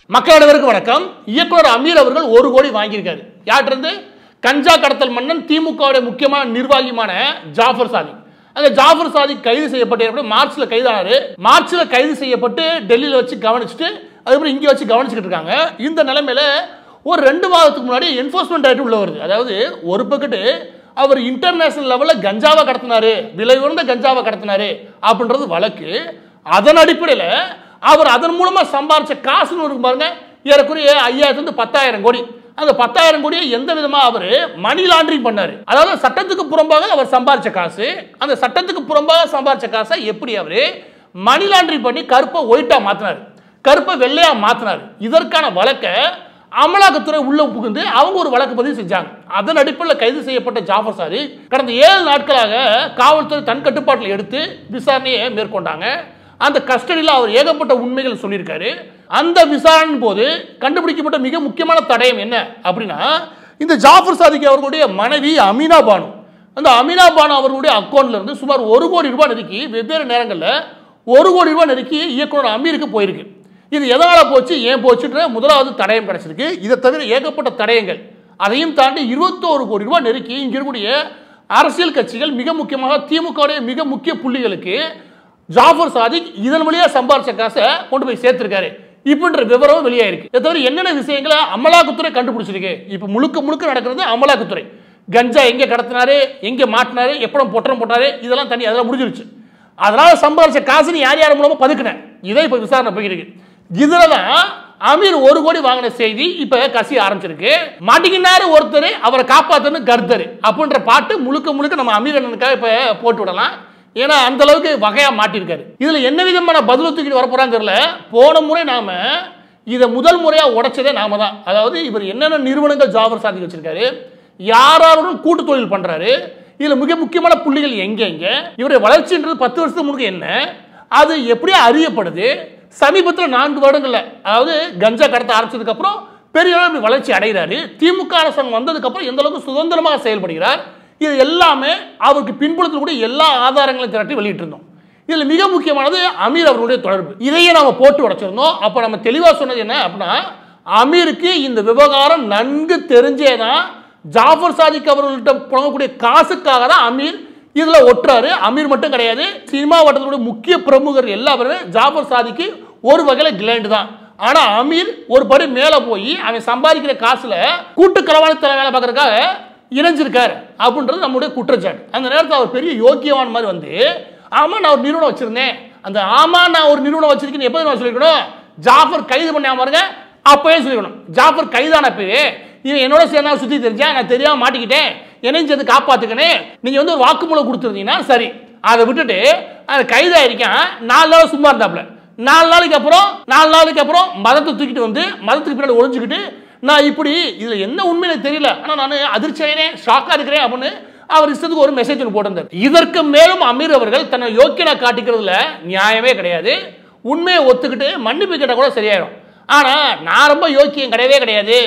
மக்கள் அனைவருக்கும் வணக்கம். இயக்குனர் அமீர் அவர்கள் 1 கோடி வாங்கியிருக்காரு. யார்கிட்ட? கஞ்சா கடத்தல் மன்னன் திமுகவுடைய முக்கியமான நிர்வாகியான ஜாஃபர் சாதிக். அந்த ஜாஃபர் சாதிக் கைது செய்யப்பட்டு மார்ச்ல கைதானாரு. மார்ச்ல கைது செய்யப்பட்டு டெல்லியில் வச்சு கவனிச்சுட்டு அதுக்கப்புறம் இங்கே வச்சு கவனிச்சுக்கிட்டு இருக்காங்க. இந்த நிலைமையில ஒரு 2 மாதத்துக்கு முன்னாடி என்ஃபோர்ஸ்மெண்ட் டைரக்டிவ் உள்ள வருது. அதாவது ஒரு பக்கத்து அவர் இன்டர்நேஷனல் லெவலில் கஞ்சாவை கடத்தினாரு, விலை உயர்ந்த கஞ்சாவை கடத்தினாரு அப்படின்றது வழக்கு. அதன் அடிப்படையில் அவர் அதன் மூலமா சம்பாரிச்ச காசுன்னு இருக்கு பாருங்க, ஏறக்குறைய 5000 10,000 கோடி. அந்த 10,000 கோடியை எந்த விதமா அவர் மணி லாண்டரிங் பண்ணாரு. அதாவது சட்டத்துக்கு புறம்பாக அவர் சம்பாரிச்ச காசு, அந்த சட்டத்துக்கு புறம்பாக சம்பாரிச்ச காசை எப்படி அவர் மணி லாண்டரிங் பண்ணி கருப்பை ஒயிட்டா மாத்தினாரு, கருப்பை வெள்ளையா மாத்தினாரு. இதற்கான வழக்கை அமலாக்கத்துறை உள்ள புகுந்து அவங்க ஒரு வழக்கு பதிவு செஞ்சாங்க. அதன் அடிப்படையில் கைது செய்யப்பட்ட ஜாஃபர் சாதிக் கடந்த 7 நாட்களாக காவல்துறை தன் கட்டுப்பாட்டில் எடுத்து விசாரணையை மேற்கொண்டாங்க. அந்த கஸ்டடியில் அவர் ஏகப்பட்ட உண்மைகள் சொல்லியிருக்காரு. அந்த விசாரணை போது கண்டுபிடிக்கப்பட்ட மிக முக்கியமான தடயம் என்ன அப்படின்னா, இந்த ஜாஃபர் சாதிக் அவர்களுடைய மனைவி அமீனா பானு, அந்த அமீனா பானு அவர்களுடைய அக்கௌண்ட்ல இருந்து சுமார் 1 கோடி ரூபாய் நெருக்கி வெவ்வேறு நேரங்களில் 1 கோடி ரூபாய் நெருக்கி இயக்குனர் அமீருக்கு போயிருக்கு. இது எதனால போச்சு, ஏன் போச்சுன்ற முதலாவது தடயம் கிடைச்சிருக்கு. இதை தவிர ஏகப்பட்ட தடயங்கள், அதையும் தாண்டி 21 கோடி ரூபாய் நெருக்கி இங்க இருக்கக்கூடிய அரசியல் கட்சிகள், மிக முக்கியமாக திமுகவுடைய மிக முக்கிய புள்ளிகளுக்கு ஜாஃபர் சாதிக் இதன் வழியா சம்பாரிச்ச காசை கொண்டு போய் சேர்த்திருக்காரு. இப்படின்ற விவரம் வெளியாயிருக்கு. இதை தவிர என்னென்ன விஷயங்களை அமலாக்கத்துறை கண்டுபிடிச்சிருக்கு. இப்ப முழுக்க முழுக்க நடக்கிறது அமலாக்கத்துறை. கஞ்சா எங்க கடத்தினாரு, எங்க மாட்டினாரு, எப்பறம் பொட்டரம் போட்டாரு, இதெல்லாம் தனி, அதெல்லாம் முடிஞ்சிருச்சு. அதனால சம்பாரிச்ச காசுன்னு யார் யார் மூலமா பதுக்கினேன், இதை இப்ப விசாரணை போயிருக்கு. இதுலதான் அமீர் 1 கோடி வாங்கின செய்தி இப்ப கசிய ஆரம்பிச்சிருக்கு. மாட்டிக்கினாரு ஒருத்தர், அவரை காப்பாத்தன்னு கருத்தரு அப்படின்ற பாட்டு முழுக்க முழுக்க நம்ம அமீர் அண்ணனுக்காக இப்ப போட்டு விடலாம். ஏன்னா அந்த அளவுக்கு வகையா மாட்டிருக்காரு. இதுல என்ன விதமான பதில் தூக்கிட்டு வர போறான்னு தெரியல. போன முறை நாம இதை முதல் முறையா உடைச்சதே நாம தான். அதாவது இவர் என்னென்ன நிறுவனங்கள் ஜாஃபர் சாதிக் வச்சிருக்காரு, யாராருடன் கூட்டு தொழில் பண்றாரு, இதுல மிக முக்கியமான புள்ளிகள் எங்க எங்க, இவருடைய வளர்ச்சின்றது 10 வருஷத்துக்கு முன்னாடி என்ன, அது எப்படியா அறியப்படுது. சமீபத்தில் 4 வருடங்கள்ல, அதாவது கஞ்சா கடத்த ஆரம்பிச்சதுக்கு அப்புறம் பெரிய அளவு வளர்ச்சி அடைகிறாரு. திமுக அரசாங்கம் வந்ததுக்கு அப்புறம் எந்த அளவுக்கு சுதந்திரமாக செயல்படுகிறார், இது எல்லாமே அவருக்கு பின்புலத்தில் கூட எல்லா ஆதாரங்களையும் திரட்டி வெளியிட்டு இருந்தோம். இதுல மிக முக்கியமானது அமீர் அவர்களுடைய தொடர்பு. இதையே நாம போட்டு உடைச்சிருந்தோம். அப்ப நம்ம தெளிவா சொன்னது என்ன அப்படின்னா, அமீருக்கு இந்த விவகாரம் நன்கு தெரிஞ்சேதான் ஜாஃபர் சாதிக் அவர்கள்ட்ட புழங்கக்கூடிய காசுக்காக தான் அமீர் இதுல ஒட்டுறாரு. அமீர் மட்டும் கிடையாது, சினிமா வட்டத்தினுடைய முக்கிய பிரமுகர் எல்லாருமே ஜாஃபர் சாதிக்கு ஒரு வகையில கிளைண்ட் தான். ஆனா அமீர் ஒரு படி மேல போய் அவன் சம்பாதிக்கிற காசுல கூட்டு களவாணித்தலை வேலை பார்க்கறதுக்காக இணைஞ்சிருக்காரு அப்படின்றது நம்முடைய குற்றச்சாட்டு. அந்த நேரத்தில் அவர் பெரிய யோக்கியவான் மாதிரி வந்து, ஆமா நான் ஒரு நிறுவனம் வச்சிருந்தேன், அந்த ஆமா நான் ஒரு நிறுவனம் வச்சிருக்கேன் எப்போ நான் சொல்லிக்கணும், ஜாஃபர் கைது பண்ண பாருங்க அப்பவே சொல்லிக்கணும். ஜாஃபர் கைதான பேரு இவன் என்னோட சேர்ந்தா சுத்தி தெரிஞ்சேன், நான் தெரியாம மாட்டிக்கிட்டேன், என்னையும் சேர்த்து காப்பாத்துக்கனே, நீங்க வந்து ஒரு வாக்குமூலம் கொடுத்துருந்தீங்கன்னா சரி. அதை விட்டுட்டு அந்த கைதாயிருக்கான் 4 நாள் சும்மா இருந்தாப்புல. 4 நாளைக்கு அப்புறம் மதத்தை தூக்கிட்டு வந்து மதத்துக்கு பின்னாடி ஒளிஞ்சுக்கிட்டு, நான் இப்படி இதுல என்ன உண்மையில தெரியல, ஆனா நான் அதிர்ச்சியானேன், ஷாக்கா இருக்கிறேன் அப்படின்னு அவர் இஷ்டத்துக்கு ஒரு மெசேஜ் போட்டிருந்தார். இதற்கு மேலும் அமீர் அவர்கள் தன்னை யோக்கியனா காட்டிக்கிறதுல நியாயமே கிடையாது. உண்மையை ஒத்துக்கிட்டு மன்னிப்பு கேட்ட கூட சரியாயிடும். ஆனா நான் ரொம்ப யோக்கியம் கிடையவே கிடையாது,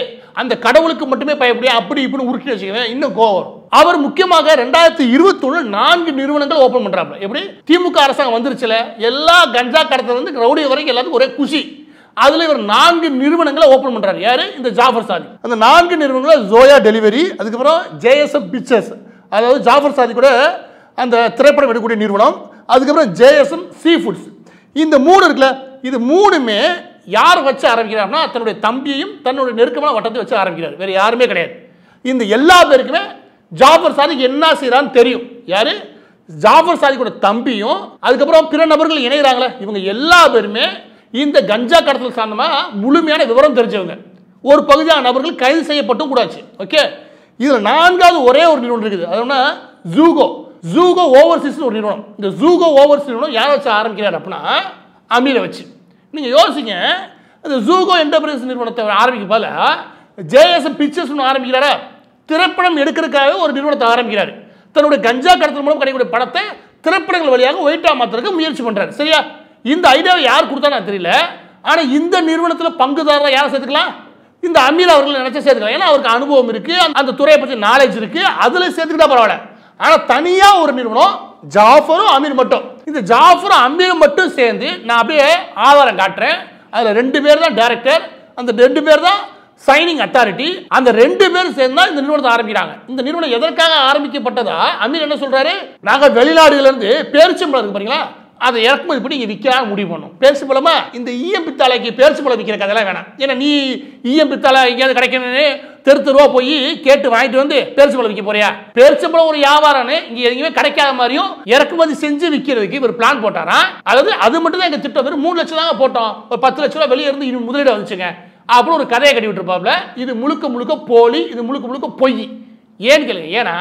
அந்த கடவுளுக்கு மட்டுமே பயப்படியா அப்படி இப்படி உருட்டி வச்சுக்குவேன், இன்னும் கோவம். அவர் முக்கியமாக 2021 4 நிறுவனங்கள் ஓபன் பண்றாங்க. எப்படி திமுக அரசாங்கம் வந்துருச்சுல, எல்லா கஞ்சா கடத்தல இருந்து ரவுடி வரைக்கும் எல்லாத்துக்கும் ஒரே குஷி. அதுல இவர் 4 நிறுவனங்களை ஓபன் பண்றாரு. யாரு? இந்த ஜாஃபர் சாதிக். அந்த 4 நிறுவனங்கள் ஜோயா டெலிவரி, அதுக்கப்புறம் JSM பிக்சர்ஸ், அதாவது ஜாஃபர் சாதிக் கூட அந்த திரைப்படம் எடுக்கக்கூடிய நிறுவனம், அதுக்கப்புறம் JSM சீ ஃபுட்ஸ். இந்த 3 இருக்குல்ல, இது 3மே யார் வச்சு ஆரம்பிக்கிறார்னா தன்னுடைய தம்பியையும் தன்னுடைய நெருக்கமான வட்டத்தை வச்சு ஆரம்பிக்கிறார். வேற யாருமே கிடையாது. இந்த எல்லா பேருக்குமே ஜாஃபர் சாதிக் என்ன செய்யறான்னு தெரியும். யாரு? ஜாஃபர் சாதிக்கோட தம்பியும் அதுக்கப்புறம் பிற நபர்கள் இணைகிறாங்களே, இவங்க எல்லா பேருமே இந்த கஞ்சா கடத்தல் சார்ந்தமா முழுமையான விவரம் தெரிஞ்சவங்க. ஒரு பகுதியான நபர்கள் கைது செய்யப்பட்டும் கூடாச்சு. ஓகே, இதுல 4வது ஒரே ஒரு நிறுவனம் இருக்குது. அதுனா ஜூகோ ஓவர்சீஸ் ஒரு நிறுவனம். இந்த ஜூகோ ஓவர்சீஸ் நிறுவனம் யாரை வச்சு ஆரம்பிக்கிறார் அப்படின்னா அமீரை வச்சு. நீங்க யோசிங்க, இந்த ஜூகோ என்டர்பிரைஸ் நிறுவனத்தை ஆரம்பிக்க போல JSM பிக்சர்ஸ் ஆரம்பிக்கிறாரா, திரைப்படம் எடுக்கிறதுக்காக ஒரு நிறுவனத்தை ஆரம்பிக்கிறாரு. தன்னுடைய கஞ்சா கடத்தல் மூலம் கிடைக்கக்கூடிய படத்தை திரைப்படங்கள் வழியாக ஒயிட்டா மாத்துறதுக்கு முயற்சி பண்றாரு. சரியா? இந்த ஐடியாவை யார் கொடுத்தானு தெரியல. ஆனா இந்த நிறுவனத்தில் பங்குதாரர் யாரை சேர்த்துக்கலாம், இந்த அமீர் அவர்கள் நினைச்ச சேர்த்துக்கலாம். ஏன்னா அவருக்கு அனுபவம் இருக்கு, அந்த துறையை பற்றி நாலேஜ் இருக்கு, அதுல சேர்த்துக்கிட்டா பரவாயில்ல. ஆனா தனியா ஒரு நிறுவனம் ஜாஃபரும் அமீர் மட்டும், இந்த ஜாஃபரும் அமீர் மட்டும் சேர்ந்து நான் அப்படியே ஆதாரம் காட்டுறேன். அதுல 2 பேர் தான் டைரக்டர், அந்த 2 பேர் தான் சைனிங் அத்தாரிட்டி. அந்த 2 பேரும் சேர்ந்து தான் இந்த நிறுவனத்தை ஆரம்பிக்கிறாங்க. இந்த நிறுவனம் எதற்காக ஆரம்பிக்கப்பட்டதா அமீர் என்ன சொல்றாரு, நாங்க வெளிநாடுல இருந்து பேரிச்சம்பழம் இருக்கு பாத்தீங்களா, அதை இறக்குமதி பண்ணி இங்க விற்க முடிவு பண்ணும். பேரிச்சம்பழமா இந்த ஈயம் பித்தாளைக்கு பேரிச்சம்பழம் விற்கிற கதையெல்லாம் வேணாம். ஏன்னா நீ ஈயம் பித்தாளை எங்கேயாவது கிடைக்கணும்னு தெருவா போய் கேட்டு வாங்கிட்டு வந்து பேரிச்சம்பழம் விற்க போறியா? பேரிச்சம்பழம் ஒரு வியாபாரம்னு இங்க எங்கேயுமே கிடைக்காத மாதிரியும் இறக்குமதி செஞ்சு விற்கிறதுக்கு இவர் பிளான் போட்டாரா? அதாவது அது மட்டும் தான் எங்க திட்டம். வெறும் 3 லட்சம் தாங்க போட்டோம், ஒரு 10 லட்சம் ரூபாய் வெளியே இருந்து இன்னும் முதலீடு வந்துச்சுங்க அப்புறம் ஒரு கதையை கட்டி விட்டுருப்பாப்ல. இது முழுக்க போலி, இது முழுக்க பொய். ஏன்னு கேளுங்க, ஏன்னா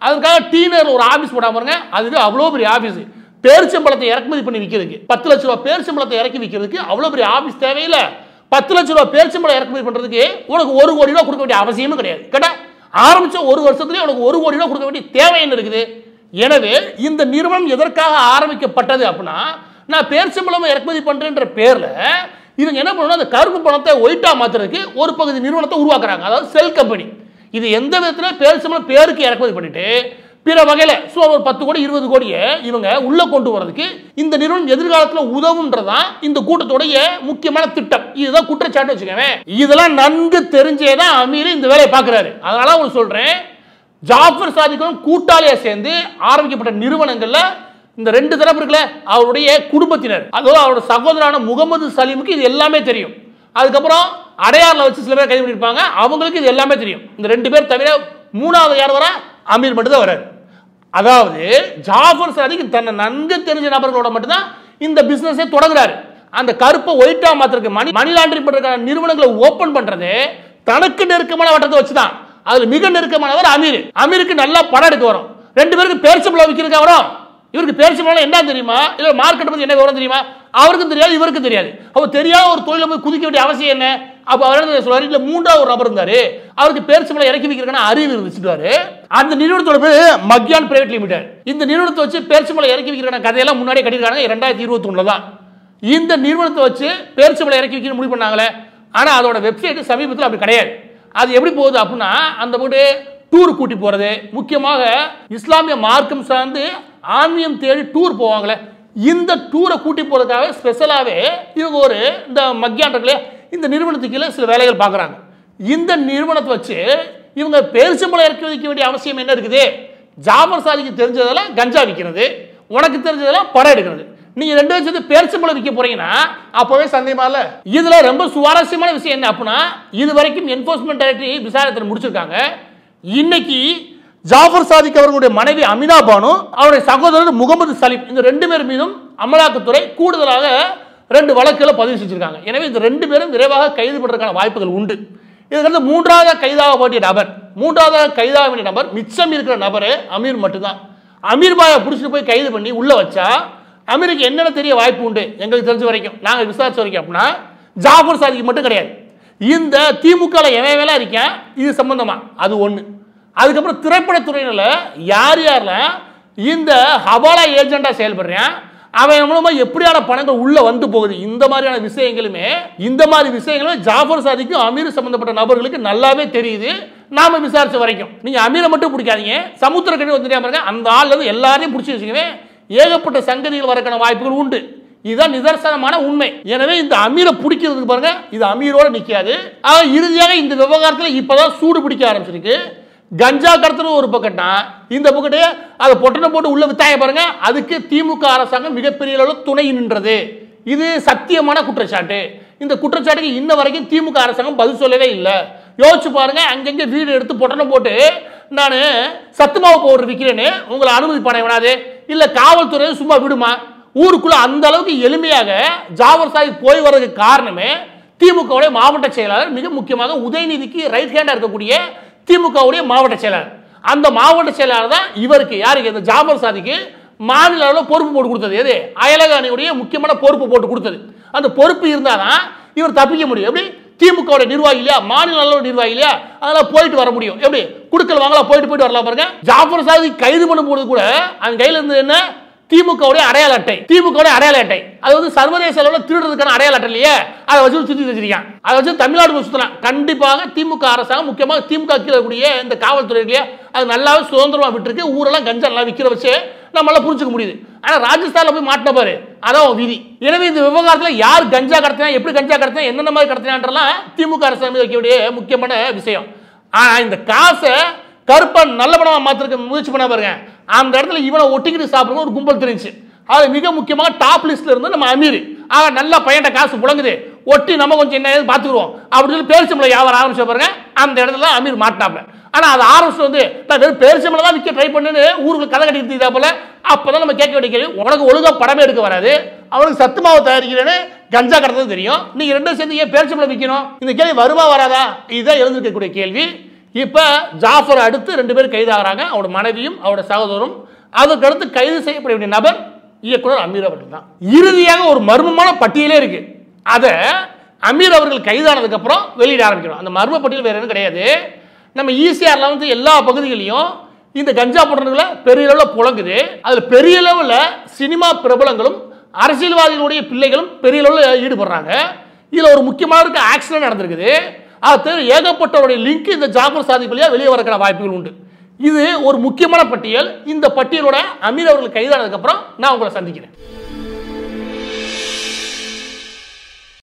அதுக்காக டீனர் ஒரு ஆபீஸ் போடாம பாருங்க, அதுக்கு அவ்வளோ பெரிய ஆபீஸ். பேரிச்சம்பழத்தை இறக்குமதி பண்ணி விற்கிறதுக்கு 10 லட்ச ரூபாய் பேரிச்சம்பழத்தை இறக்கி விற்கிறதுக்கு அவ்வளோ பெரிய ஆபீஸ் தேவையில்லை. 10 லட்ச ரூபாய் பேரிச்சம்பழம் இறக்குமதி பண்றதுக்கு உனக்கு 1 கோடி ரூபாய் கொடுக்க வேண்டிய அவசியமும் கிடையாது. கேட்டா ஆரம்பிச்ச 1 வருஷத்துலேயே உனக்கு 1 கோடி ரூபாய் கொடுக்க வேண்டிய தேவை என்ன இருக்குது? எனவே இந்த நிறுவனம் எதற்காக ஆரம்பிக்கப்பட்டது அப்படின்னா, நான் பேரிச்சம்பழம் இறக்குமதி பண்றேன்ற பேர்ல இவங்க என்ன பண்ணணும், அந்த கருப்பு பணத்தை ஒயிட்டா மாத்துறதுக்கு ஒரு பகுதி நிறுவனத்தை உருவாக்குறாங்க, அதாவது செல் கம்பெனி. இது எந்த விதத்தில் பேரிச்சம்பழம் பேருக்கு இறக்குமதி பண்ணிட்டு பிற வகையில் ஒரு 10 கோடி 20 கோடியை இவங்க உள்ள கொண்டு வரதுக்கு இந்த நிறுவனம் எதிர்காலத்தில் உதவுன்றதான் இந்த கூட்டத்துடைய முக்கியமான திட்டம். இதுதான் குற்றச்சாட்டு வச்சுக்கவே. இதெல்லாம் நன்கு தெரிஞ்சேதான் அமீர் இந்த வேலையை பார்க்கிறாரு. அதனால உங்களுக்கு சொல்றேன், ஜாஃபர் சாதிக்கும் கூட்டாளியா சேர்ந்து ஆரம்பிக்கப்பட்ட நிறுவனங்கள்ல இந்த 2 தரப்பு இருக்குல்ல, அவருடைய குடும்பத்தினர், அதோ அவரோட சகோதரனான முகமது சலீமுக்கு இது எல்லாமே தெரியும். அதுக்கப்புறம் அடையாறுல வச்சு சில பேர் கைது பண்ணிருப்பாங்க, அவங்களுக்கு இது எல்லாமே தெரியும். இந்த 2 பேர் தவிர 3வது யார் வரா? அமீர் மட்டும் தான் வராரு. அதாவது ஜாஃபர் சாதிக் தன்னை நன்கு தெரிஞ்ச நபர்களோட மட்டும்தான் இந்த பிசினஸை தொடங்குறாரு. அந்த கருப்பை ஒயிட்டா மாத்திரக்கு மணி லாண்டரிங் பண்றதுக்கான நிறுவனங்களை ஓபன் பண்றது தனக்கு நெருக்கமான வட்டத்தை வச்சுதான். அதுல மிக நெருக்கமானவர் அமீர். அமீருக்கு நல்லா படம் எடுக்க வரும். 2 பேருக்கு பேரிச்சம்பழம் விற்கிறதுக்கு வரும். இவருக்கு பேரிச்சம்பழம் என்ன தெரியுமா, இல்ல மார்க்கெட் பத்தி என்ன விவரம் தெரியுமா? அவருக்கும் தெரியாது, இவருக்கும் தெரியாது. அப்ப தெரியாத ஒரு தொழில போய் குதிக்க வேண்டிய அவசியம் என்ன? அப்ப அவர் சொல்றாரு, இல்ல 3வது ஒரு நபர் இருந்தாரு, அவருக்கு பேரிச்சம்பழம் இறக்கி விற்கிறதுக்கான அறிவு இருந்துச்சுட்டாரு. அந்த நிறுவனத்தோட பேர் மக்யான் பிரைவேட் லிமிடெட். இந்த நிறுவனத்தை வச்சு பேரிச்சம்பழம் இறக்கி விற்கிறதுக்கான கதையெல்லாம் முன்னாடியே கட்டிருக்காங்க. 2021 தான் இந்த நிறுவனத்தை வச்சு பேரிச்சம்பழம் இறக்கி விற்க முடிவு பண்ணாங்களே. ஆனா அதோட வெப்சைட் சமீபத்தில் அப்படி கிடையாது. அது எப்படி போகுது அப்படின்னா, அந்த போட்டு டூர் கூட்டி போறது, முக்கியமாக இஸ்லாமிய மார்க்கம் சார்ந்து ஆன்மீகம் தேடி டூர் போவாங்களே, இந்த டூரை கூட்டி போறதுக்காக ஸ்பெஷலாவே இவங்க ஒரு இந்த மக்யான்களே இந்த நிறுவனத்துக்கு சில வேலைகள் பார்க்குறாங்க. இந்த நிறுவனத்தை வச்சு இவங்க பேரிச்சம்பழம் இறக்கி வைக்க வேண்டிய அவசியம் என்ன இருக்குது? ஜாஃபர் சாதிக்கு தெரிஞ்சதெல்லாம் கஞ்சா விற்கிறது, உனக்கு தெரிஞ்சதெல்லாம் படம் எடுக்கிறது. நீங்க 2 வச்சு பேரிச்சம்பழம் விற்க போறீங்கன்னா அப்பவே சந்தேகமா இல்ல. இதுல ரொம்ப சுவாரஸ்யமான விஷயம் என்ன அப்படின்னா, இது வரைக்கும் என்ஃபோர்ஸ்மெண்ட் டைரக்டரேட் விசாரணை முடிச்சிருக்காங்க. இன்னைக்கு ஜாஃபர் சாதிக் அவர்களுடைய மனைவி அமினா பானு, அவருடைய சகோதரர் முகமது சலீம், இந்த 2 பேர் மீதும் அமலாக்கத்துறை கூடுதலாக 2 வழக்குகளை பதிவு செஞ்சிருக்காங்க. எனவே இந்த 2 பேரும் விரைவாக கைது பண்றதுக்கான வாய்ப்புகள் உண்டு. இதுக்கு 3வது கைதாக வேண்டிய நபர், 3வது கைதாக வேண்டிய நபர், மிச்சம் இருக்கிற நபர் அமீர் மட்டும்தான். அமீர் பாயை பிடிச்சிட்டு போய் கைது பண்ணி உள்ள வச்சா அமீருக்கு என்னென்ன தெரிய வாய்ப்பு உண்டு? எங்களுக்கு தெரிஞ்ச வரைக்கும், நாங்கள் விசாரிச்ச வரைக்கும் அப்படின்னா, ஜாஃபர் சாதிக் மட்டும் கிடையாது, இந்த திமுக எவன் இருக்கேன் இது சம்பந்தமா அது ஒண்ணு. அதுக்கப்புறம் திரைப்படத்துறையில யார் யாரெல்லாம் இந்த ஹவாலா ஏஜெண்டா செயல்படுறான், அவன் மூலமா எப்படியான பணங்கள் உள்ள வந்து போகுது, இந்த மாதிரியான விஷயங்களுமே ஜாஃபர் சாதிக்கும் அமீர் சம்பந்தப்பட்ட நபர்களுக்கு நல்லாவே தெரியுது. நாம விசாரிச்ச வரைக்கும் நீங்க அமீரை மட்டும் பிடிக்காதீங்க, சமுத்திரக்கணி வந்து பாருங்க, அந்த ஆள்ல இருந்து எல்லாரையும் பிடிச்சி வச்சுக்கவே ஏகப்பட்ட சங்கதிகள் வரக்கான வாய்ப்புகள் உண்டு. இதுதான் நிதர்சனமான உண்மை. எனவே இந்த அமீரை பிடிக்கிறதுக்கு பாருங்க, இது அமீரோட நிக்காது. இறுதியாக இந்த விவகாரத்தில் இப்பதான் சூடு பிடிக்க ஆரம்பிச்சிருக்கு. கஞ்சா கடத்தல் ஒரு பக்கம்னா, இந்த பக்கத்தே அதை பொட்டனை போட்டு உள்ள வித்தாய பாருங்க, அதுக்கு திமுக அரசாங்கம் மிகப்பெரிய அளவில் துணை நின்றது. இது சத்தியமான குற்றச்சாட்டு. இந்த குற்றச்சாட்டுக்கு இன்ன வரைக்கும் திமுக அரசாங்கம் பதில் சொல்லவே இல்லை. யோசிச்சு பாருங்க, அங்கங்க வீடு எடுத்து பொட்டனை போட்டு நான் சத்துமாவு பவுடர் விற்கிறேன்னு உங்களை அனுமதி பண்ண வேணாது, இல்ல காவல்துறை சும்மா விடுமா? ஊருக்குள்ள அந்த அளவுக்கு எளிமையாக ஜாஃபர் சாதிக் போய் வர்றதுக்கு காரணமே திமுகவுடைய மாவட்ட செயலாளர், மிக முக்கியமாக உதயநிதிக்கு ரைட் ஹேண்டா இருக்கக்கூடிய திமுகவுடைய மாவட்ட செயலாளர். அந்த மாவட்ட செயலாளர் தான் இவருக்கு, யாருக்கு, இந்த ஜாஃபர் சாதிக்கு மாநில அளவில் பொறுப்பு போட்டு கொடுத்தது. எது? அயலக அணியுடைய முக்கியமான பொறுப்பு போட்டு கொடுத்தது. அந்த பொறுப்பு இருந்தாதான் இவர் தப்பிக்க முடியும். எப்படி? திமுக நிர்வாகி இல்லையா, மாநில அளவு நிர்வாகி இல்லையா, அதனால போயிட்டு வர முடியும். எப்படி குடுக்கல் வாங்கலாம், போயிட்டு வரலாம் பாருங்க. ஜாஃபர் சாதிக் கைது பண்ணும்போது கூட அவன் கையில இருந்தது என்ன? திமுகவுடைய அடையாள அட்டை. திமுகவுடைய அடையாள அட்டை அது சர்வதேச அளவில் திருடுறதுக்கான அடையாள அட்டை இல்லையே, அதை வச்சு சுத்தி வச்சிருக்கான். அதை வச்சு தமிழ்நாடு சுத்தலாம். கண்டிப்பாக திமுக அரசாங்கம், முக்கியமாக திமுக கீழே கூடிய இந்த காவல்துறை இல்லையா, அது நல்லாவே சுதந்திரமா விட்டுருக்கு. ஊரெல்லாம் கஞ்சா நல்லா விற்கிற வச்சு நம்மளால புரிஞ்சுக்க முடியுது. ஆனா ராஜஸ்தான்ல போய் மாட்டின பாரு, அதான் விதி. எனவே இந்த விவகாரத்தில் யார் கஞ்சா கடத்தினா, எப்படி கஞ்சா கடத்தினா, என்னென்ன மாதிரி கடத்தினான்றலாம் திமுக அரசு வைக்கக்கூடிய முக்கியமான விஷயம். ஆனா இந்த காசை கருப்பன் நல்ல பணமா மாத்திருக்க முயற்சி பண்ண பாருங்க, அந்த இடத்துல இவனை ஒட்டிக்கிட்டு சாப்பிடுற ஒரு கும்பல் தெரிஞ்சு. அது மிக முக்கியமாக டாப் லிஸ்ட்ல இருந்து நம்ம அமீர், நல்லா பையன்ட காசு புழங்குது, ஒட்டி நம்ம கொஞ்சம் என்ன பார்த்துக்குருவோம் அப்படின்னு சொல்லி பேரிச்சம்பளம் வியாபாரம் ஆரம்பிச்ச பாருங்க, அந்த இடத்துல அமீர் மாட்டினாப்ல. ஆனா அது ஆரம்பிச்சு வந்து நான் வெறும் பேரிச்சம்பளம் தான் விற்க ட்ரை பண்ணுன்னு ஊருக்கு கதை கட்டிட்டு போல. அப்பதான் நம்ம கேட்க வேண்டிய கேள்வி, உனக்கு ஒழுங்கா படமே எடுக்க வராது, அவனுக்கு சத்து மாவு தயாரிக்கிறேன்னு கஞ்சா கடத்தது தெரியும், நீங்க ரெண்டும் சேர்ந்து ஏன் பேரிச்சம்பளம் விற்கணும்? இந்த கேள்வி வருமா வராதா? இதுதான் எழுந்திருக்கக்கூடிய கேள்வி. இப்ப ஜாஃபர் அடுத்து 2 பேர் கைதாகிறாங்க, அவரோட மனைவியும் அவரோட சகோதரரும். அதுக்கு அடுத்து கைது செய்யப்பட வேண்டிய நபர் இயக்குனர் அமீர் அவர்கள் தான். இறுதியாக ஒரு மர்மமான பட்டியலே இருக்கு, அதை அமீர் அவர்கள் கைதானதுக்கு அப்புறம் வெளியிட ஆரம்பிக்கணும். அந்த மர்ம பட்டியல் வேற எதுவும் கிடையாது. நம்ம ஈசிஆர்ல வந்து எல்லா பகுதிகளிலும் இந்த கஞ்சா போடுறதுல பெரிய அளவில் புழங்குது. அதுல பெரிய அளவில் சினிமா பிரபலங்களும் அரசியல்வாதிகளுடைய பிள்ளைகளும் பெரிய அளவில் ஈடுபடுறாங்க. இதுல ஒரு முக்கியமான ஆக்சிடென்ட் நடந்திருக்குது. அது ஏகப்பட்டவருடைய லிங்க் இந்த ஜாஃபர் சாதிக் வழியா வெளியே வரக்கான வாய்ப்புகள் உண்டு. இது ஒரு முக்கியமான பட்டியல். இந்த பட்டியலோட அமீர் அவர்கள் கைதானதுக்கு அப்புறம் நான் உங்களை சந்திக்கிறேன்.